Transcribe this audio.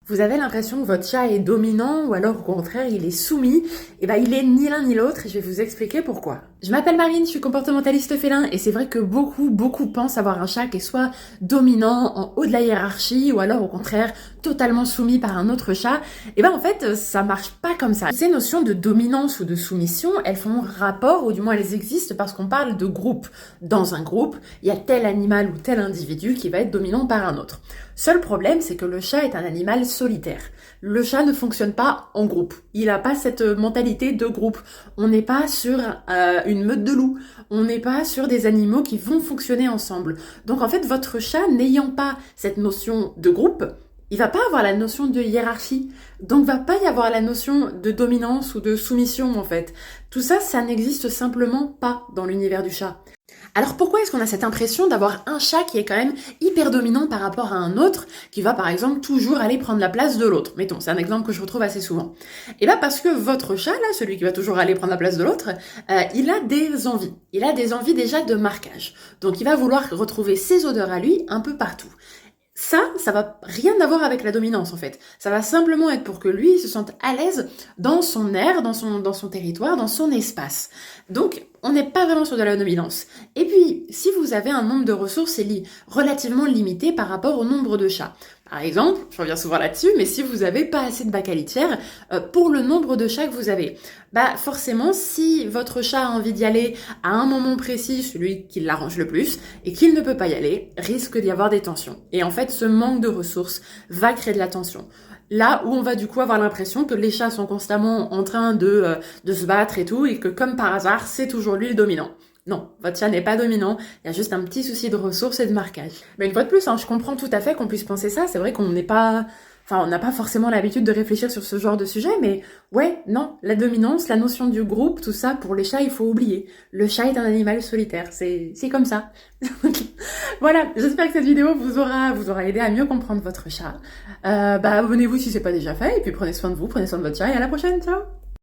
Vous avez l'impression que votre chat est dominant ou alors au contraire il est soumis. Et ben il est ni l'un ni l'autre et je vais vous expliquer pourquoi. Je m'appelle Marine, je suis comportementaliste félin et c'est vrai que beaucoup pensent avoir un chat qui est soit dominant en haut de la hiérarchie ou alors au contraire totalement soumis par un autre chat. Et ben en fait ça marche pas comme ça. Ces notions de dominance ou de soumission, elles font rapport ou du moins elles existent parce qu'on parle de groupe. Dans un groupe, il y a tel animal ou tel individu qui va être dominant par un autre. Seul problème, c'est que le chat est un animal solitaire. Le chat ne fonctionne pas en groupe. Il n'a pas cette mentalité de groupe. On n'est pas sur une meute de loups. On n'est pas sur des animaux qui vont fonctionner ensemble. Donc en fait, votre chat n'ayant pas cette notion de groupe, il va pas avoir la notion de hiérarchie. Donc va pas y avoir la notion de dominance ou de soumission en fait. Tout ça, ça n'existe simplement pas dans l'univers du chat. Alors pourquoi est-ce qu'on a cette impression d'avoir un chat qui est quand même hyper dominant par rapport à un autre, qui va par exemple toujours aller prendre la place de l'autre? Mettons, c'est un exemple que je retrouve assez souvent. Et là parce que votre chat, là, celui qui va toujours aller prendre la place de l'autre, il a des envies. Il a des envies déjà de marquage. Donc il va vouloir retrouver ses odeurs à lui un peu partout. Ça va rien avoir avec la dominance en fait. Ça va simplement être pour que lui il se sente à l'aise dans son air, dans son territoire, dans son espace. Donc, on n'est pas vraiment sur de la dominance. Et puis, si vous avez un nombre de ressources, c'est relativement limité par rapport au nombre de chats. Par exemple, je reviens souvent là-dessus, mais si vous n'avez pas assez de bacs à litière, pour le nombre de chats que vous avez, bah forcément, si votre chat a envie d'y aller à un moment précis, celui qui l'arrange le plus, et qu'il ne peut pas y aller, risque d'y avoir des tensions. Et en fait, ce manque de ressources va créer de la tension. Là où on va du coup avoir l'impression que les chats sont constamment en train de se battre et tout, et que comme par hasard, c'est toujours lui le dominant. Non, votre chat n'est pas dominant, il y a juste un petit souci de ressources et de marquage. Mais une fois de plus, je comprends tout à fait qu'on puisse penser ça, c'est vrai qu'on n'est pas... Enfin, on n'a pas forcément l'habitude de réfléchir sur ce genre de sujet, mais ouais, non, la dominance, la notion du groupe, tout ça, pour les chats, il faut oublier. Le chat est un animal solitaire, c'est comme ça. Voilà, j'espère que cette vidéo vous aura aidé à mieux comprendre votre chat. Abonnez-vous si c'est pas déjà fait, et puis prenez soin de vous, prenez soin de votre chat, et à la prochaine, ciao!